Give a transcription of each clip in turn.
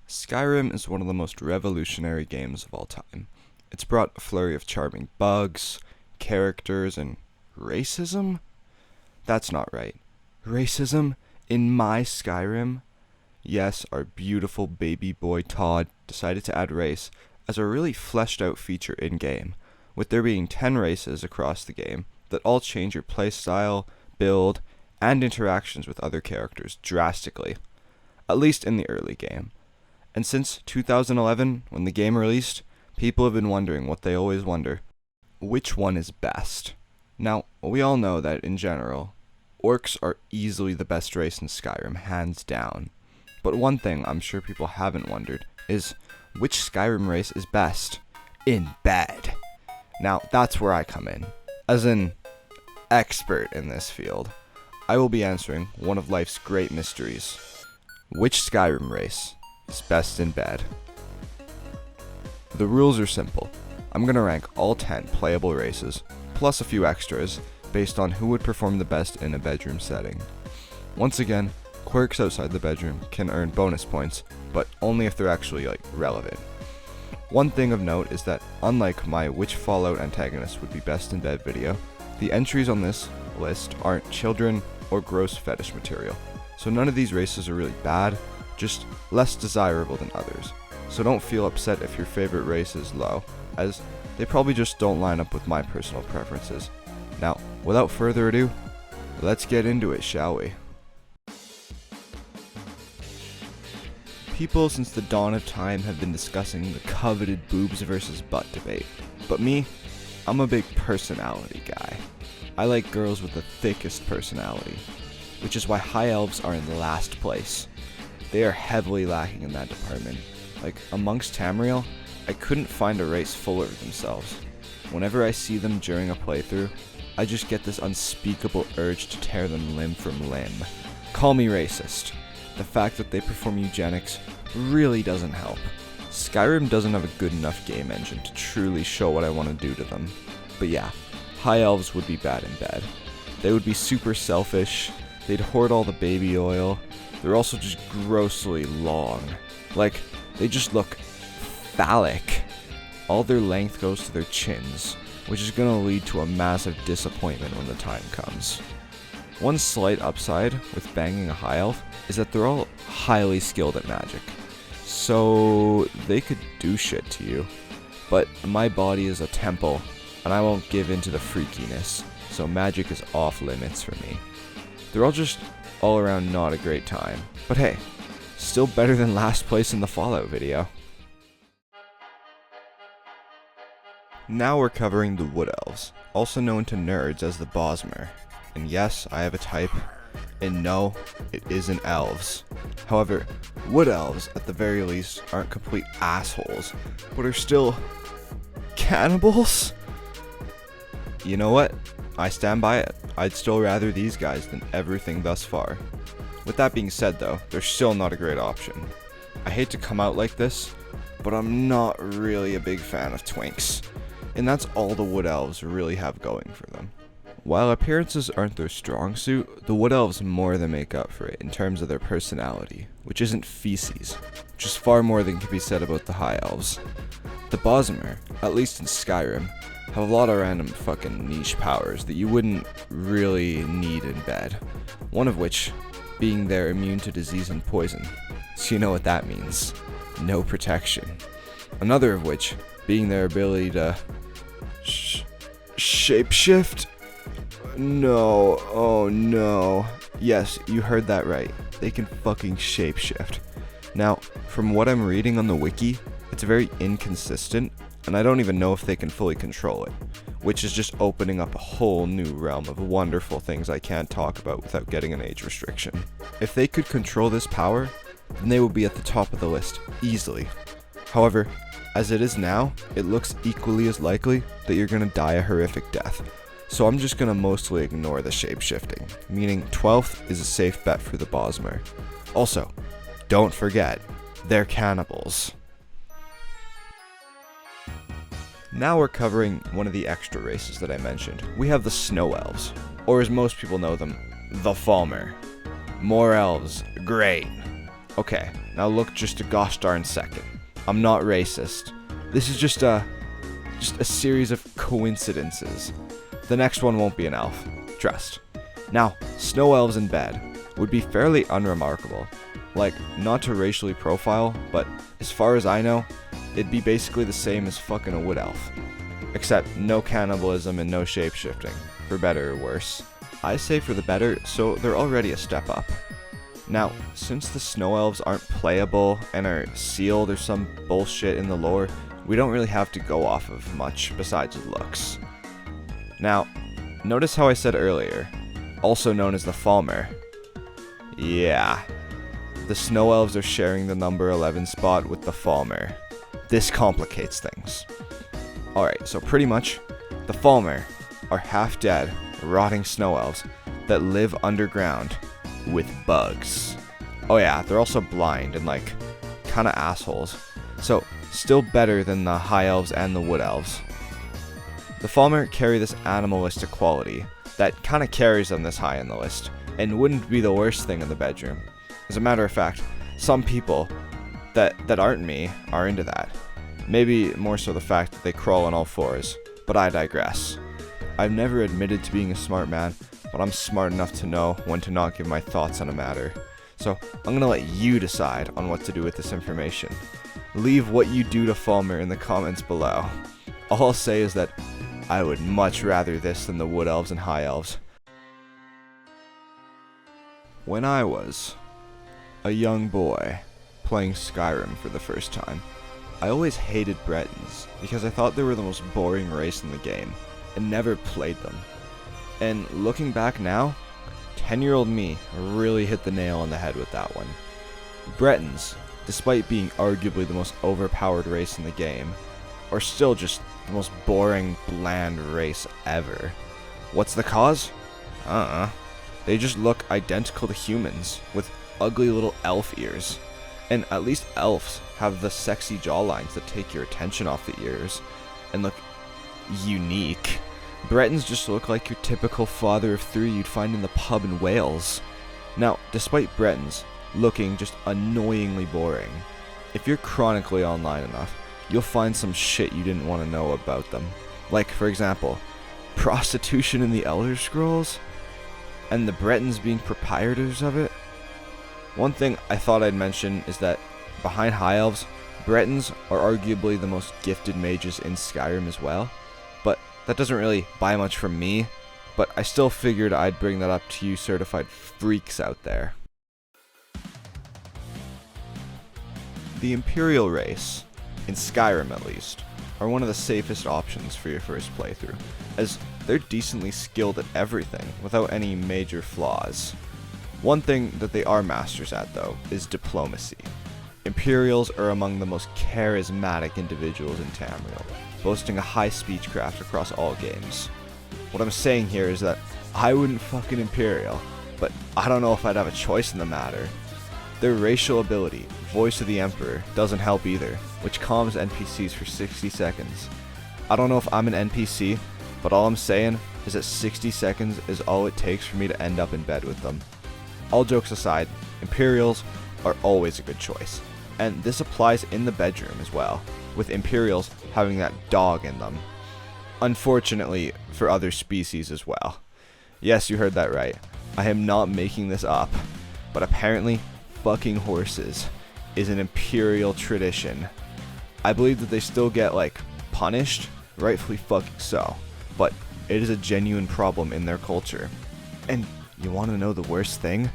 Skyrim is one of the most revolutionary games of all time. It's brought a flurry of charming bugs, characters, and racism? That's not right. Racism in my Skyrim? Yes, our beautiful baby boy Todd decided to add race as a really fleshed out feature in-game, with there being 10 races across the game that all change your playstyle, build, and interactions with other characters drastically, at least in the early game. And since 2011, when the game released, people have been wondering what they always wonder: which one is best? Now, we all know that in general, Orcs are easily the best race in Skyrim, hands down. But one thing I'm sure people haven't wondered is, which Skyrim race is best? In bed. Now, that's where I come in. As an expert in this field, I will be answering one of life's great mysteries. Which Skyrim race is best in bed? The rules are simple. I'm going to rank all 10 playable races, plus a few extras, based on who would perform the best in a bedroom setting. Once again, quirks outside the bedroom can earn bonus points, but only if they're actually, relevant. One thing of note is that, unlike my which Fallout antagonist would be best in bed video, the entries on this list aren't children or gross fetish material, so none of these races are really bad, just less desirable than others. So don't feel upset if your favorite race is low, as they probably just don't line up with my personal preferences. Now, without further ado, let's get into it, shall we? People since the dawn of time have been discussing the coveted boobs versus butt debate, but me, I'm a big personality guy. I like girls with the thickest personality, which is why high elves are in last place. They are heavily lacking in that department. Amongst Tamriel, I couldn't find a race fuller of themselves. Whenever I see them during a playthrough, I just get this unspeakable urge to tear them limb from limb. Call me racist. The fact that they perform eugenics really doesn't help. Skyrim doesn't have a good enough game engine to truly show what I want to do to them. But yeah, high elves would be bad in bed. They would be super selfish, they'd hoard all the baby oil, they're also just grossly long. They just look phallic. All their length goes to their chins, which is gonna lead to a massive disappointment when the time comes. One slight upside with banging a high elf is that they're all highly skilled at magic, so they could do shit to you. But my body is a temple, and I won't give in to the freakiness, so magic is off limits for me. They're all just all around not a great time, but hey, still better than last place in the Fallout video. Now we're covering the Wood Elves, also known to nerds as the Bosmer. And yes, I have a type, and no, it isn't elves. However, Wood Elves, at the very least, aren't complete assholes, but are still cannibals? You know what? I stand by it. I'd still rather these guys than everything thus far. With that being said though, they're still not a great option. I hate to come out like this, but I'm not really a big fan of twinks. And that's all the Wood Elves really have going for them. While appearances aren't their strong suit, the Wood Elves more than make up for it in terms of their personality, which isn't feces, which is far more than can be said about the High Elves. The Bosmer, at least in Skyrim, have a lot of random fucking niche powers that you wouldn't really need in bed. One of which being they're immune to disease and poison, so you know what that means. No protection. Another of which being their ability to shapeshift? No, oh no. Yes, you heard that right. They can fucking shapeshift. Now, from what I'm reading on the wiki, it's very inconsistent, and I don't even know if they can fully control it, which is just opening up a whole new realm of wonderful things I can't talk about without getting an age restriction. If they could control this power, then they would be at the top of the list, easily. However, as it is now, it looks equally as likely that you're gonna die a horrific death. So I'm just gonna mostly ignore the shapeshifting, meaning 12th is a safe bet for the Bosmer. Also, don't forget, they're cannibals. Now we're covering one of the extra races that I mentioned. We have the Snow Elves, or as most people know them, the Falmer. More elves, great. Okay, now look just a gosh darn second. I'm not racist. This is just a series of coincidences. The next one won't be an elf. Trust. Now, snow elves in bed would be fairly unremarkable. Like, not to racially profile, but as far as I know, it'd be basically the same as fucking a wood elf. Except no cannibalism and no shapeshifting, for better or worse. I say for the better, so they're already a step up. Now, since the snow elves aren't playable and are sealed or some bullshit in the lore, we don't really have to go off of much besides looks. Now, notice how I said earlier, also known as the Falmer. Yeah, the snow elves are sharing the number 11 spot with the Falmer. This complicates things. Alright, so pretty much, the Falmer are half-dead, rotting snow elves that live underground with bugs. Oh yeah, they're also blind and like, kinda assholes. So, still better than the high elves and the wood elves. The Falmer carry this animalistic quality that kinda carries them this high in the list, and wouldn't be the worst thing in the bedroom. As a matter of fact, some people that aren't me are into that. Maybe more so the fact that they crawl on all fours, but I digress. I've never admitted to being a smart man, but I'm smart enough to know when to not give my thoughts on a matter. So I'm gonna let you decide on what to do with this information. Leave what you do to Falmer in the comments below. All I'll say is that I would much rather this than the wood elves and high elves. When I was a young boy playing Skyrim for the first time, I always hated Bretons because I thought they were the most boring race in the game and never played them. And looking back now, 10-year-old me really hit the nail on the head with that one. Bretons, despite being arguably the most overpowered race in the game, are still just the most boring, bland race ever. What's the cause? They just look identical to humans, with ugly little elf ears. And at least elves have the sexy jawlines that take your attention off the ears, and look unique. Bretons just look like your typical father of three you'd find in the pub in Wales. Now, despite Bretons looking just annoyingly boring, if you're chronically online enough, you'll find some shit you didn't want to know about them. Like, for example, prostitution in the Elder Scrolls, and the Bretons being proprietors of it. One thing I thought I'd mention is that behind High Elves, Bretons are arguably the most gifted mages in Skyrim as well, but that doesn't really buy much from me, but I still figured I'd bring that up to you certified freaks out there. The Imperial race, in Skyrim at least, are one of the safest options for your first playthrough, as they're decently skilled at everything without any major flaws. One thing that they are masters at though is diplomacy. Imperials are among the most charismatic individuals in Tamriel, boasting a high speechcraft across all games. What I'm saying here is that I wouldn't fuck an Imperial, but I don't know if I'd have a choice in the matter. Their racial ability, Voice of the Emperor, doesn't help either, which calms NPCs for 60 seconds. I don't know if I'm an NPC, but all I'm saying is that 60 seconds is all it takes for me to end up in bed with them. All jokes aside, Imperials are always a good choice, and this applies in the bedroom as well, with Imperials having that dog in them. Unfortunately, for other species as well. Yes, you heard that right. I am not making this up, but apparently, fucking horses is an Imperial tradition. I believe that they still get, punished, rightfully fucking so, but it is a genuine problem in their culture. And you want to know the worst thing?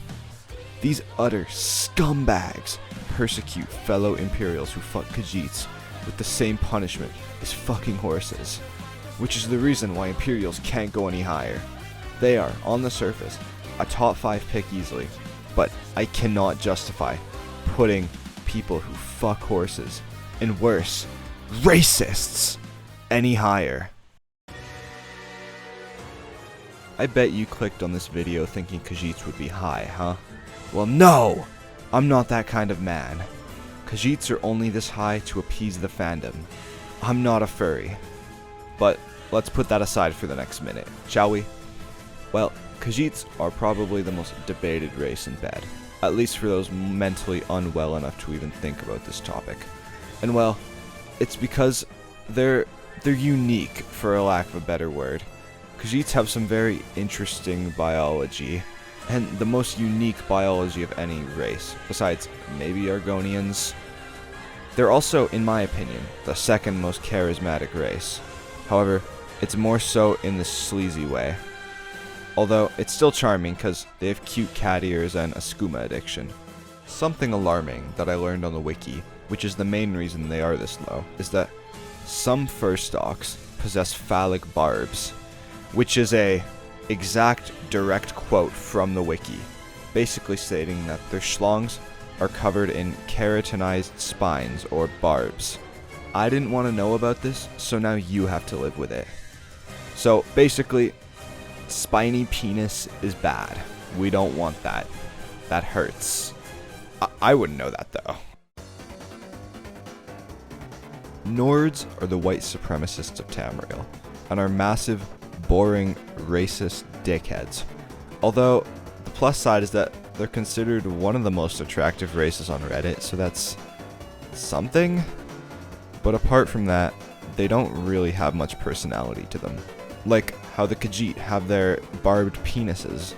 These utter scumbags persecute fellow Imperials who fuck Khajiits with the same punishment as fucking horses, which is the reason why Imperials can't go any higher. They are, on the surface, a top 5 pick easily, but I cannot justify putting people who fuck horses, and worse, racists, any higher. I bet you clicked on this video thinking Khajiits would be high, huh? Well, no! I'm not that kind of man. Khajiits are only this high to appease the fandom. I'm not a furry. But let's put that aside for the next minute, shall we? Well, Khajiits are probably the most debated race in bed. at least for those mentally unwell enough to even think about this topic. And well, it's because they're unique, for a lack of a better word. Khajiits have some very interesting biology, and the most unique biology of any race, besides maybe Argonians. They're also, in my opinion, the second most charismatic race. However, it's more so in the sleazy way. Although, it's still charming because they have cute cat ears and a skooma addiction. Something alarming that I learned on the wiki, which is the main reason they are this low, is that some fur stalks possess phallic barbs, which is a exact direct quote from the wiki, basically stating that their schlongs are covered in keratinized spines or barbs. I didn't want to know about this, so now you have to live with it. So basically, spiny penis is bad. We don't want that. That hurts. I wouldn't know that though. Nords are the white supremacists of Tamriel, and are massive, boring, racist dickheads. Although, the plus side is that they're considered one of the most attractive races on Reddit, so that's something. But apart from that, they don't really have much personality to them. Like how the Khajiit have their barbed penises.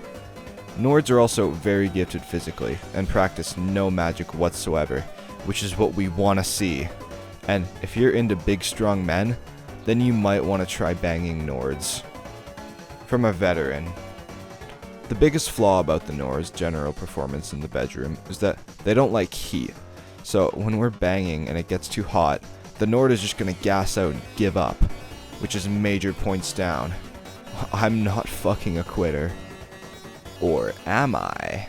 Nords are also very gifted physically, and practice no magic whatsoever, which is what we want to see. And if you're into big strong men, then you might want to try banging Nords. From a veteran. The biggest flaw about the Nords' general performance in the bedroom is that they don't like heat. So when we're banging and it gets too hot, the Nord is just going to gas out and give up, which is major points down. I'm not fucking a quitter. Or am I?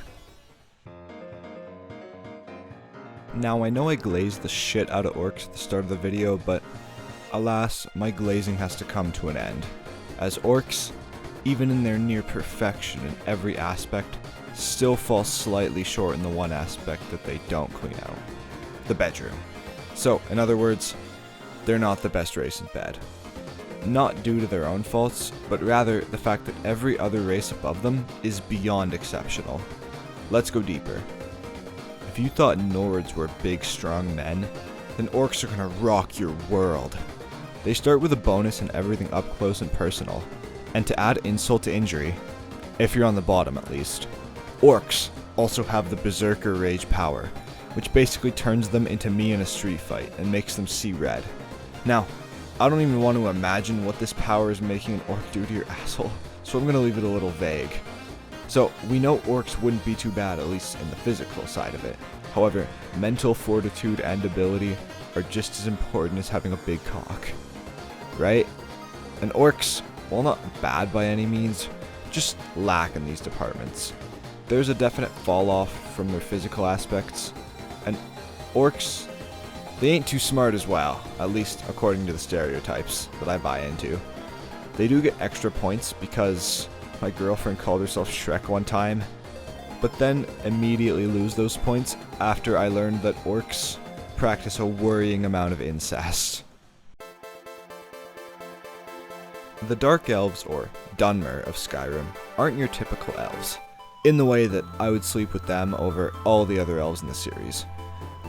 Now I know I glazed the shit out of orcs at the start of the video, but alas, my glazing has to come to an end, as orcs, even in their near perfection in every aspect, still fall slightly short in the one aspect that they don't clean out. The bedroom. So, in other words, they're not the best race in bed. Not due to their own faults, but rather the fact that every other race above them is beyond exceptional. Let's go deeper. If you thought Nords were big, strong men, then orcs are gonna rock your world. They start with a bonus in everything up close and personal. And to add insult to injury, if you're on the bottom at least, orcs also have the Berserker Rage power, which basically turns them into me in a street fight and makes them see red. Now, I don't even want to imagine what this power is making an orc do to your asshole, so I'm going to leave it a little vague. So, we know orcs wouldn't be too bad, at least in the physical side of it. However, mental fortitude and ability are just as important as having a big cock. Right? And orcs, while not bad by any means, just lack in these departments. There's a definite fall off from their physical aspects, and orcs, they ain't too smart as well, at least according to the stereotypes that I buy into. They do get extra points because my girlfriend called herself Shrek one time, but then immediately lose those points after I learned that orcs practice a worrying amount of incest. The Dark Elves, or Dunmer of Skyrim, aren't your typical elves, in the way that I would sleep with them over all the other elves in the series.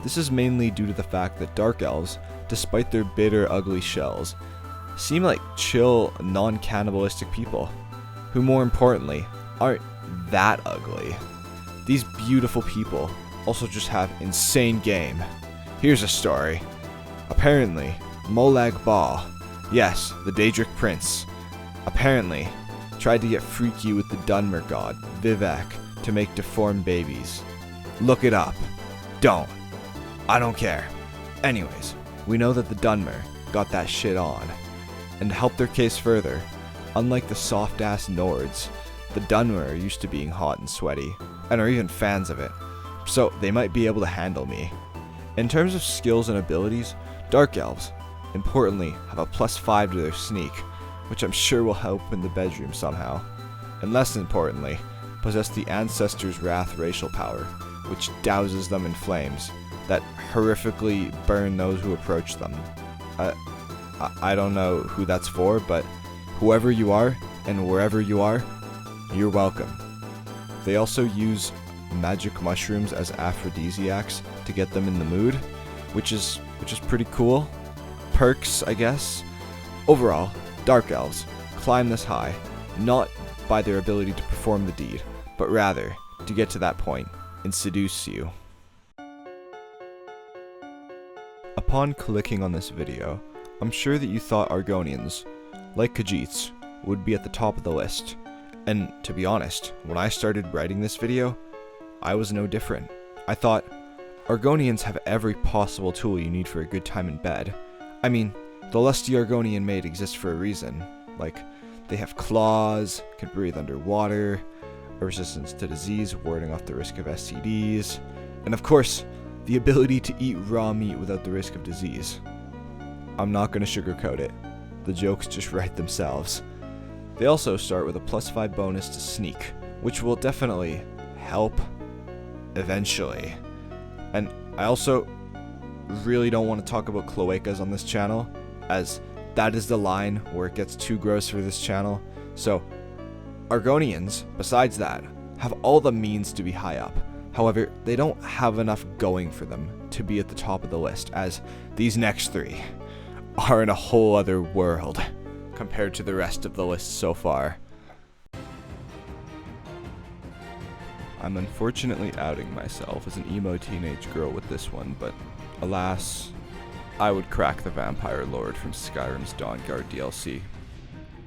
This is mainly due to the fact that Dark Elves, despite their bitter, ugly shells, seem like chill, non-cannibalistic people, who more importantly, aren't that ugly. These beautiful people also just have insane game. Here's a story. Apparently, Molag Bal, yes, the Daedric Prince, apparently tried to get freaky with the Dunmer god, Vivek, to make deformed babies. Look it up. Don't. I don't care. Anyways, we know that the Dunmer got that shit on. And to help their case further, unlike the soft-ass Nords, the Dunmer are used to being hot and sweaty, and are even fans of it, so they might be able to handle me. In terms of skills and abilities, Dark Elves, importantly, have a +5 to their sneak, which I'm sure will help in the bedroom somehow. And less importantly, possess the Ancestors' Wrath racial power, which douses them in flames that horrifically burn those who approach them. I don't know who that's for, but whoever you are, and wherever you are, you're welcome. They also use magic mushrooms as aphrodisiacs to get them in the mood, which is pretty cool. Perks, I guess. Overall, dark elves climb this high, not by their ability to perform the deed, but rather to get to that point and seduce you. Upon clicking on this video, I'm sure that you thought Argonians, like Khajiits, would be at the top of the list. And to be honest, when I started writing this video, I was no different. I thought, Argonians have every possible tool you need for a good time in bed. I mean, the lusty Argonian maid exists for a reason. Like, they have claws, can breathe underwater, a resistance to disease, warding off the risk of STDs, and of course, the ability to eat raw meat without the risk of disease. I'm not going to sugarcoat it. The jokes just write themselves. They also start with a +5 bonus to sneak, which will definitely help eventually. And I also really don't want to talk about cloacas on this channel, as that is the line where it gets too gross for this channel. So, Argonians, besides that, have all the means to be high up. However, they don't have enough going for them to be at the top of the list, as these next three are in a whole other world compared to the rest of the list so far. I'm unfortunately outing myself as an emo teenage girl with this one, but alas, I would crack the Vampire Lord from Skyrim's Dawnguard DLC.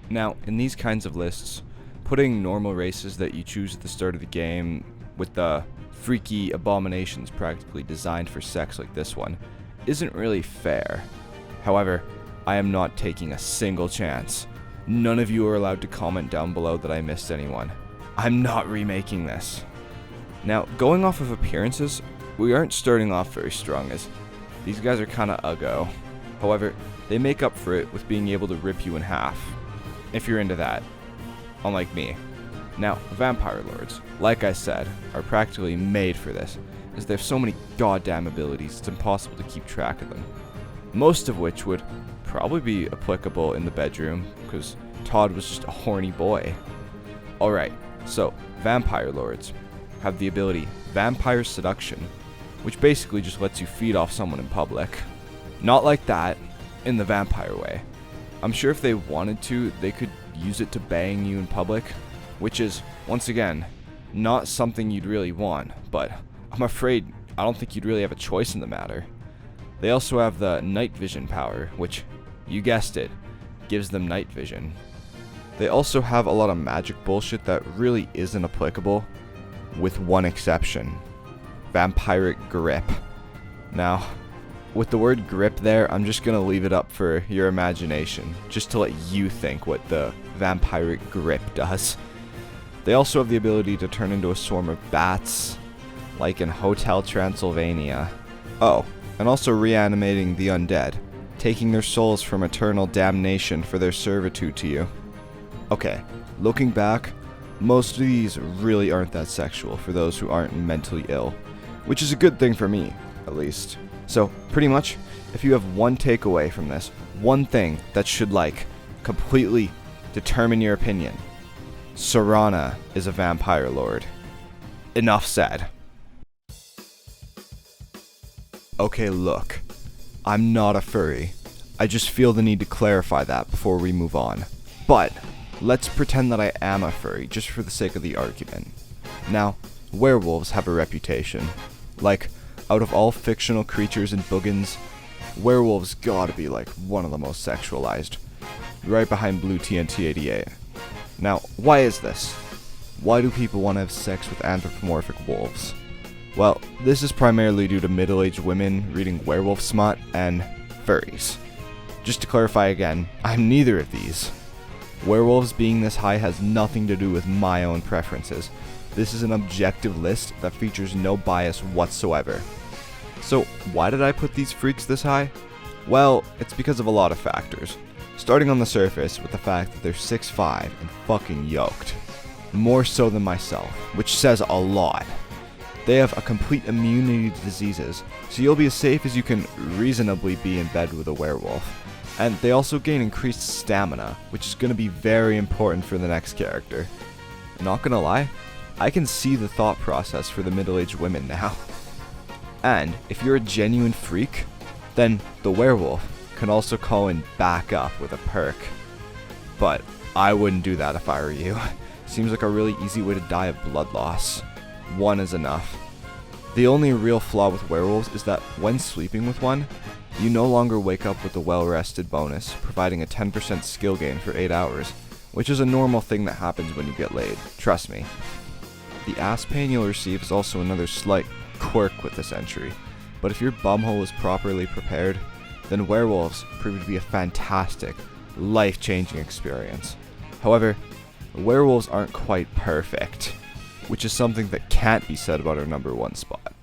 Now, in these kinds of lists, putting normal races that you choose at the start of the game with the freaky abominations practically designed for sex like this one isn't really fair. However, I am not taking a single chance. None of you are allowed to comment down below that I missed anyone. I'm not remaking this. Now, going off of appearances, we aren't starting off very strong, as these guys are kinda uggo. However, they make up for it with being able to rip you in half, if you're into that, unlike me. Now, Vampire Lords, like I said, are practically made for this, as they have so many goddamn abilities it's impossible to keep track of them. Most of which would probably be applicable in the bedroom, because Todd was just a horny boy. Alright, so Vampire Lords have the ability Vampire Seduction, which basically just lets you feed off someone in public. Not like that, in the vampire way. I'm sure if they wanted to, they could use it to bang you in public, which is, once again, not something you'd really want, but I'm afraid I don't think you'd really have a choice in the matter. They also have the night vision power, which, you guessed it, gives them night vision. They also have a lot of magic bullshit that really isn't applicable, with one exception. Vampiric grip. Now, with the word grip there, I'm just gonna leave it up for your imagination, just to let you think what the vampiric grip does. They also have the ability to turn into a swarm of bats, like in Hotel Transylvania. Oh, and also reanimating the undead, taking their souls from eternal damnation for their servitude to you. Okay, looking back, most of these really aren't that sexual for those who aren't mentally ill, which is a good thing for me, at least. So, pretty much, if you have one takeaway from this, one thing that should, completely determine your opinion, Serana is a Vampire Lord. Enough said. Okay, look, I'm not a furry. I just feel the need to clarify that before we move on. But, let's pretend that I am a furry, just for the sake of the argument. Now, werewolves have a reputation. Like, out of all fictional creatures and boogans, werewolves gotta be one of the most sexualized. Right behind Blue TNT 88. Now, why is this? Why do people want to have sex with anthropomorphic wolves? Well, this is primarily due to middle-aged women reading werewolf smut and furries. Just to clarify again, I'm neither of these. Werewolves being this high has nothing to do with my own preferences. This is an objective list that features no bias whatsoever. So, why did I put these freaks this high? Well, it's because of a lot of factors. Starting on the surface with the fact that they're 6'5" and fucking yoked. More so than myself, which says a lot. They have a complete immunity to diseases, so you'll be as safe as you can reasonably be in bed with a werewolf. And they also gain increased stamina, which is going to be very important for the next character. Not gonna lie, I can see the thought process for the middle-aged women now. And if you're a genuine freak, then the werewolf can also call in backup with a perk. But I wouldn't do that if I were you. Seems like a really easy way to die of blood loss. One is enough. The only real flaw with werewolves is that when sleeping with one, you no longer wake up with the well-rested bonus, providing a 10% skill gain for 8 hours, which is a normal thing that happens when you get laid, trust me. The ass pain you'll receive is also another slight quirk with this entry, but if your bumhole is properly prepared, then werewolves prove to be a fantastic, life-changing experience. However, werewolves aren't quite perfect, which is something that can't be said about our number 1 spot.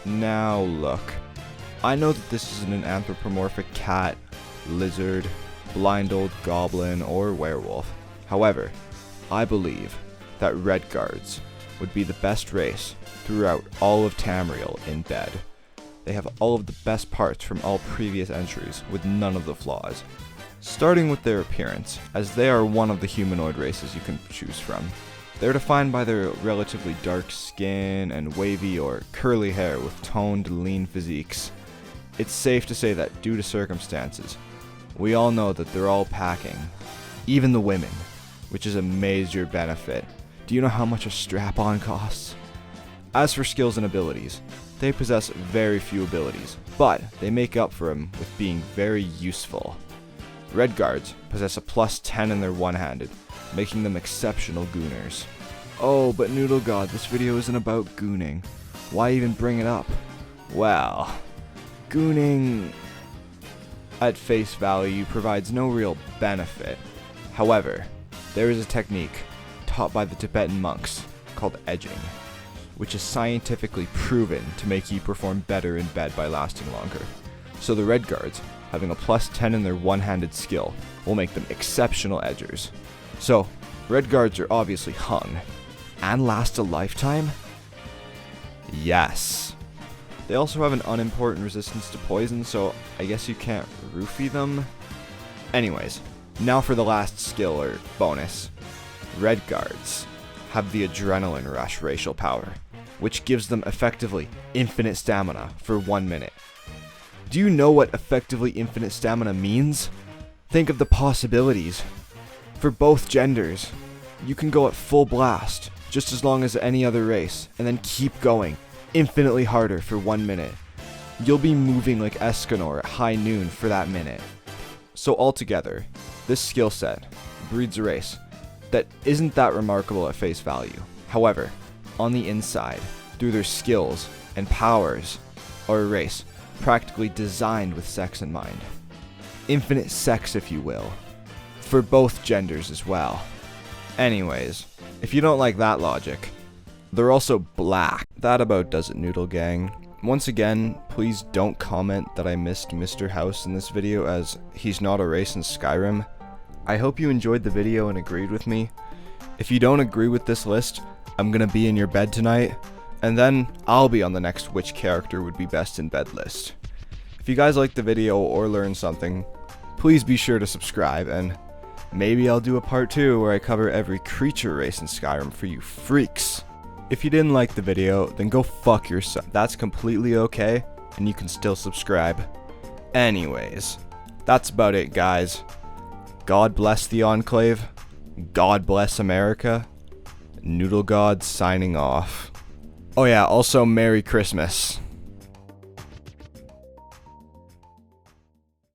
Now look, I know that this isn't an anthropomorphic cat, lizard, blind old goblin, or werewolf. However, I believe that Red Guards would be the best race throughout all of Tamriel in bed. They have all of the best parts from all previous entries with none of the flaws. Starting with their appearance, as they are one of the humanoid races you can choose from. They're defined by their relatively dark skin and wavy or curly hair with toned, lean physiques. It's safe to say that due to circumstances, we all know that they're all packing, even the women, which is a major benefit. Do you know how much a strap-on costs? As for skills and abilities, they possess very few abilities, but they make up for them with being very useful. Red Guards possess a plus 10 in their one-handed, making them exceptional gooners. Oh, but Noodle God, this video isn't about gooning. Why even bring it up? Well, gooning at face value provides no real benefit. However, there is a technique taught by the Tibetan monks called edging, which is scientifically proven to make you perform better in bed by lasting longer. So the Red Guards, having a plus 10 in their one-handed skill, will make them exceptional edgers. So, Red Guards are obviously hung. And last a lifetime? Yes. They also have an unimportant resistance to poison, so I guess you can't roofie them? Anyways, now for the last skill or bonus. Red Guards have the Adrenaline Rush racial power, which gives them effectively infinite stamina for 1 minute. Do you know what effectively infinite stamina means? Think of the possibilities. For both genders, you can go at full blast, just as long as any other race, and then keep going, infinitely harder for 1 minute. You'll be moving like Escanor at high noon for that minute. So altogether, this skill set breeds a race that isn't that remarkable at face value. However, on the inside, through their skills and powers, are a race practically designed with sex in mind. Infinite sex, if you will. For both genders as well. Anyways, if you don't like that logic, they're also black. That about does it, Noodle Gang. Once again, please don't comment that I missed Mr. House in this video, as he's not a race in Skyrim. I hope you enjoyed the video and agreed with me. If you don't agree with this list, I'm gonna be in your bed tonight, and then I'll be on the next which character would be best in bed list. If you guys liked the video or learned something, please be sure to subscribe, and maybe I'll do a part 2 where I cover every creature race in Skyrim for you freaks. If you didn't like the video, then go fuck yourself. That's completely okay, and you can still subscribe. Anyways, that's about it, guys. God bless the Enclave. God bless America. Noodle God signing off. Oh yeah, also Merry Christmas.